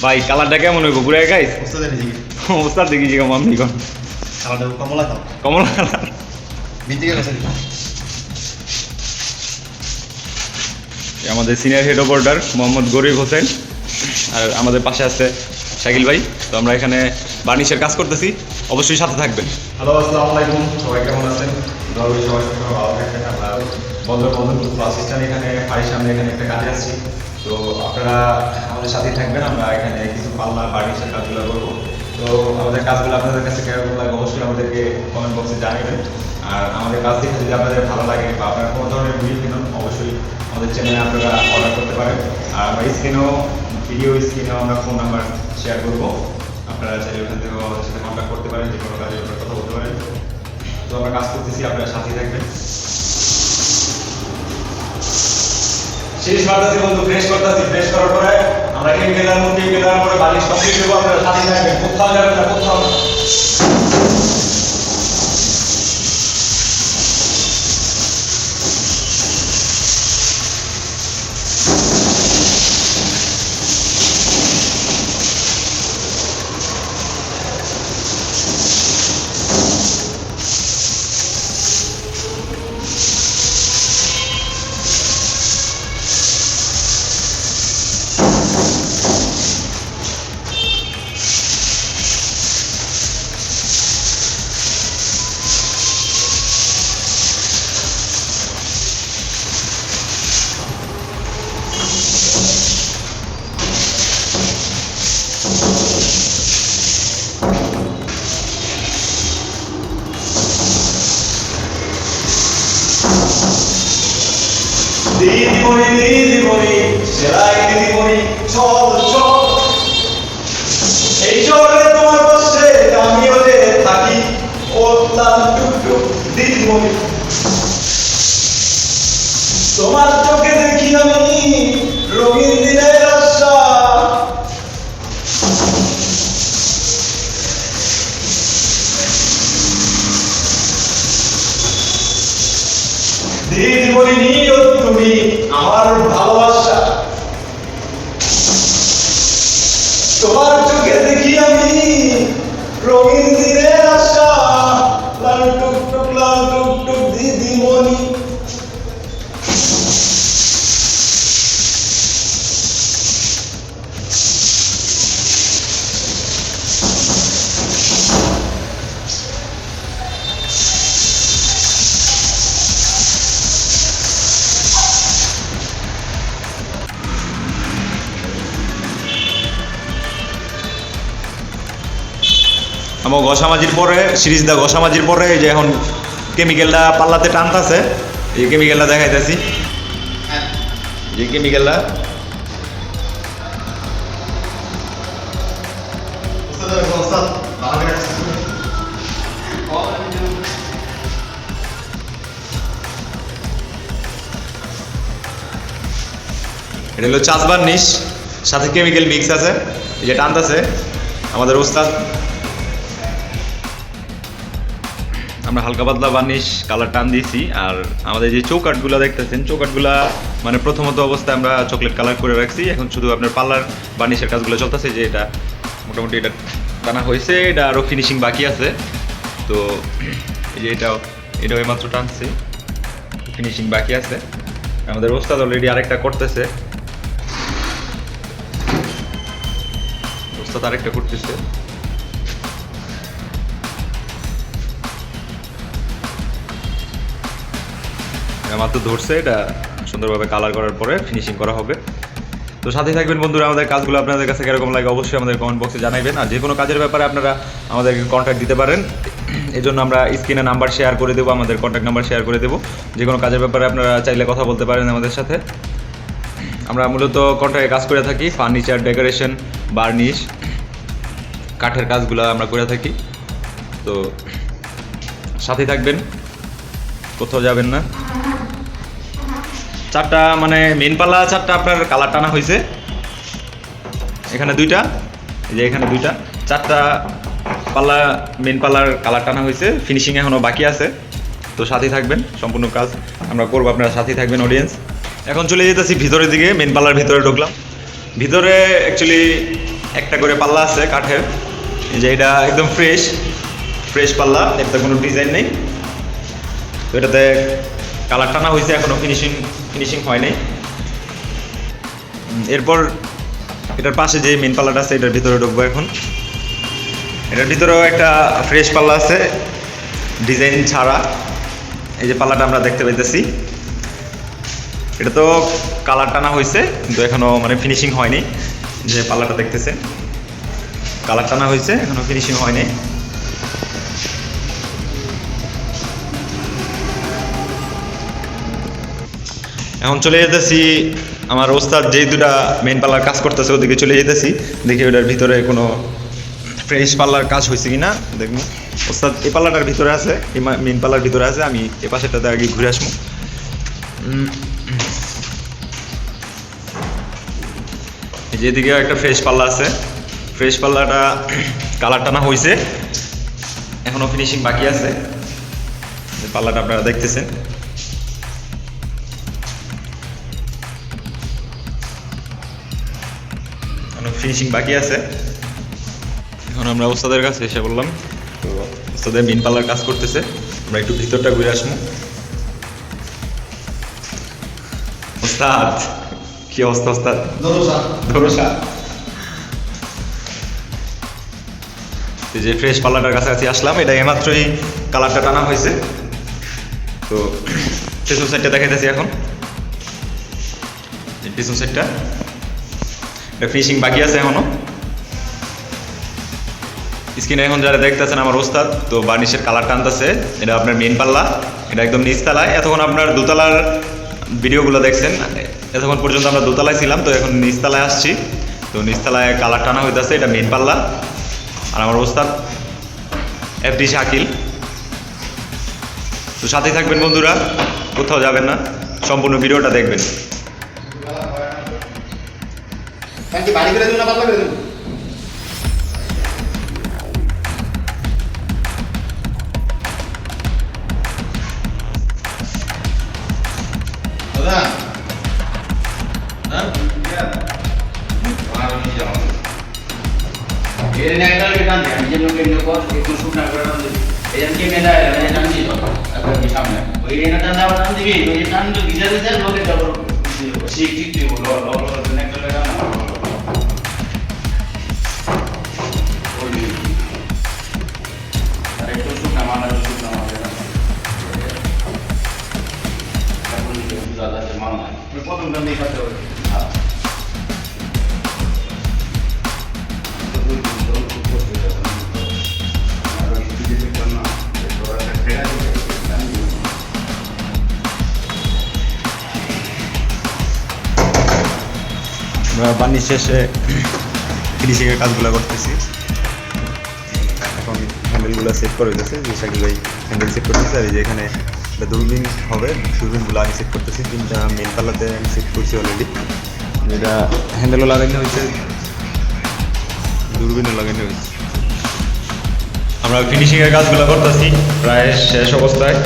ভাই কালারটা কেমন হইব ঘুরে গাইস? ওস্তাদ দেখি যে কেমন আপনি কোন কালারটা কমলা দাও, কমলা কালার ভিতরে গেছে। আমাদের সিনিয়র হেড অপারেটর মোহাম্মদ গরিব হোসেন, আর আমাদের পাশে আছে শাকিল ভাই। তো আমরা এখানে বার্নিশের কাজ করতেছি, অবশ্যই সাথে থাকবেন। হ্যালো, আসসালামু আলাইকুম, সবাই কেমন আছেন? সবাই সবসময় ভালো থাকবেন। আমরা অ্যাসিস্ট্যান্ট এখানে বাড়ির সামনে এখানে একটা কাজে আসছি। তো আপনারা আমাদের সাথেই থাকবেন। আমরা এখানে কিছু পাল্লা বার্নিশের কাজগুলো করবো। তো আমাদের কাজগুলো আপনাদের কাছে কেমন লাগে অবশ্যই আমাদেরকে কমেন্ট বক্সে জানাবেন। আর আমাদের কাজ দেখে যদি আপনাদের ভালো লাগে বা আপনারা কোনো ধরনের ভিডিও কিনুন, অবশ্যই আমাদের চ্যানেলে আপনারা অর্ডার করতে পারেন। আর আমরা ভিডিও স্ক্রিনেও আমরা ফোন নাম্বার শেয়ার করবো। আপনারা চাইলে ওখান থেকে আমাদের সাথে কন্ট্যাক্ট করতে পারেন, যে কোনো কাজে আপনারা কথা বলতে পারেন। তো আমরা কাজ করতেছি, আপনারা সাথেই থাকবেন। শেষ করতেছি বন্ধু, ফ্রেশ করতেছি। ফ্রেশ করার পরে আমরা কেমিক্যালের মধ্যে গেলার পরে বালিশ কমপ্লিট দেবো। আপনারা সাথেই থাকবেন, কোথাও যাবেন না, কোথাও না। দিদিমণি সেলাই দিদিমণি চল চল, এই শহরে তোমার পাশে আমিও যে থাকি। ও লাল টুকটুক দিদিমণি, তোমার চোখে দেখি আমি রঙিন দিনের আশা। দিদিমণি নিও তুমি আমার ভালোবাসা, তোমার চোখে দেখি আমি রঙিন দিনের আশা। লাল টুকটুক দিদিমণি। আমার ঘষামাজির পরে সিরিজটা ঘষামাজির পরে যে এখন কেমিক্যালটা পাল্লাতে টানতেছে, এই কেমিক্যালটা দেখাইতেছি। যে কেমিক্যালটা এটা হলো চাষ বার্নিশ, সাথে কেমিক্যাল মিক্স আছে, এই যে টানতেছে আমাদের ওস্তাদ। আমরা হালকা পাতলা বার্নিশ কালার টান দিয়েছি। আর আমাদের যে চৌকাটগুলো দেখতেছেন, চৌকাটগুলা মানে প্রথমত অবস্থায় আমরা চকলেট কালার করে রাখছি। এখন শুধু আপনার পার্লার বার্নিশের কাজগুলো চলতেছে, যে এটা মোটামুটি এটা টানা হয়েছে, এটা আরও ফিনিশিং বাকি আছে। তো এই যে এটাও এইমাত্র টানছে, ফিনিশিং বাকি আছে। আমাদের ওস্তাদ অলরেডি আরেকটা করতেছে, ওস্তাদ আরেকটা করতেছে। মাত্র ধরছে, এটা সুন্দরভাবে কালার করার পরে ফিনিশিং করা হবে। তো সাথে থাকবেন বন্ধুরা। আমাদের কাজগুলো আপনাদের কাছে কীরকম লাগে অবশ্যই আমাদের কমেন্ট বক্সে জানাবেন। আর যে কোনো কাজের ব্যাপারে আপনারা আমাদেরকে কন্ট্যাক্ট দিতে পারেন, এই জন্য আমরা স্ক্রিনে নাম্বার শেয়ার করে দেবো, আমাদের কন্ট্যাক্ট নাম্বার শেয়ার করে দেবো। যে কোনো কাজের ব্যাপারে আপনারা চাইলে কথা বলতে পারেন আমাদের সাথে। আমরা মূলত কন্ট্রাক্টে কাজ করে থাকি, ফার্নিচার, ডেকোরেশন, বার্নিশ, কাঠের কাজগুলো আমরা করে থাকি। তো সাথে থাকবেন, কোথাও যাবেন না। চারটা মানে মেন পাল্লা চারটা আপনার কালার টানা হয়েছে, এখানে দুইটা, এই যে এখানে দুইটা, চারটা পাল্লা মেন পাল্লার কালার টানা হয়েছে, ফিনিশিং এখনও বাকি আছে। তো সাথেই থাকবেন, সম্পূর্ণ কাজ আমরা করবো, আপনারা সাথেই থাকবেন অডিয়েন্স। এখন চলে যেতেছি ভিতরের দিকে, মেন পাল্লার ভিতরে ঢুকলাম। ভিতরে অ্যাকচুয়ালি একটা করে পাল্লা আছে কাঠের, এই যে এটা একদম ফ্রেশ ফ্রেশ পাল্লা, এটাতে কোনো ডিজাইন নেই। তো এটাতে কালার টানা হয়েছে, এখনও ফিনিশিং হয় নাই। এরপর এটার পাশে যে মেন পাল্লাটা আছে এটার ভিতরে ঢুকবো এখন। এটার ভিতরেও একটা ফ্রেশ পাল্লা আছে ডিজাইন ছাড়া, এই যে পাল্লাটা আমরা দেখতে পাইতেছি। এটা তো কালার টানা হয়েছে কিন্তু এখনও মানে ফিনিশিং হয়নি। যে পাল্লাটা দেখতেছেন কালার টানা হয়েছে, এখনও ফিনিশিং হয়নি। এখন চলে যেতেছি আমার ওস্তাদ যেই দুটা মেন পাল্লার কাজ করতেছে ওদিকে চলে যেতেছি, দেখি ওটার ভিতরে কোনো ফ্রেশ পাল্লার কাজ হয়েছে কি না দেখবো। ওস্তাদ এই পাল্লাটার ভিতরে আছে, এই মেন পাল্লার ভিতরে আছে, আমি এ পাশেটাতে আগে ঘুরে আসবো। যেদিকে একটা ফ্রেশ পাল্লা আছে, ফ্রেশ পাল্লাটা কালার টানা হয়েছে, এখনও ফিনিশিং বাকি আছে। পাল্লাটা আপনারা দেখতেছেন, ফিনিশিং বাকি আছে। এখন আমরা ওস্তাদের কাছে এসে বললাম, তো ওস্তাদের মেন পাল্লার কাজ করতেছে, আমরা একটু ভিতরটা ঘুরে আসবো। ওস্তাদ কি অবস্থা ওস্তাদ? ধরোসা যে ফ্রেশ পাল্লাটার কাছাকাছি আসলাম, এটা এইমাত্রই কালারটা টানা হয়েছে। তো পেছন সাইডটা দেখাইতেছি এখন, পেছন সাইডটা এটা ফিনিশিং বাকি আছে এখনো। স্ক্রিনে এখন যারা দেখতেছেন আমার ওস্তাদ তো বার্নিশের কালার টানতেছে, এটা আপনার মেন পাল্লা, এটা একদম নিচতলায়। এতক্ষণ আপনার দোতলার ভিডিওগুলো দেখছেন, এতক্ষণ পর্যন্ত আমরা দোতলায় ছিলাম, তো এখন নিচতলায় আসছি। তো নিচতলায় কালার টানা হইতেছে, এটা মেন পাল্লা। আর আমার ওস্তাদ এফডি শাকিল। তো সাথেই থাকবেন বন্ধুরা, কোথাও যাবেন না, সম্পূর্ণ ভিডিওটা দেখবেন। বাড়ি করে দেবো না পাতলা করে দেবো? দাদা হ্যাঁ এর একটা টান দে, আমি যেন কেন কর একটু শুকনা করে টান দে। এই যে মেলা এর টান দি তো আপনার সামনে ওই এর টান দাও, টান দিবি ওই টান তো গিজারে দেন লোকে যাব ঠিক ঠিক দিব ল ল ল একটা টান না ওই আরে একটু শুকনা মানা শুকনা মানা তারপর দাদা যে মানা প্রথম দাম দিয়ে করতে হবে। আমরা বার্নিশ শেষে ফিনিশিংয়ের কাজগুলো করতেছি। এখন হ্যান্ডেলগুলো সেট করে দিতেছে, যে শাকিল ভাই হ্যান্ডেল সেট করতেছে। আর এই যে এখানে একটা দূরবীন হবে, দূরবীনগুলো আমি সেট করতেছি। তিনটা মেন পাল্লাতে আমি সেট করছি অলরেডি। যেটা হ্যান্ডেলও লাগানো হয়েছে, দূরবীনও লাগানো হয়েছে। আমরা ফিনিশিংয়ের কাজগুলো করতেছি প্রায় শেষ অবস্থায়।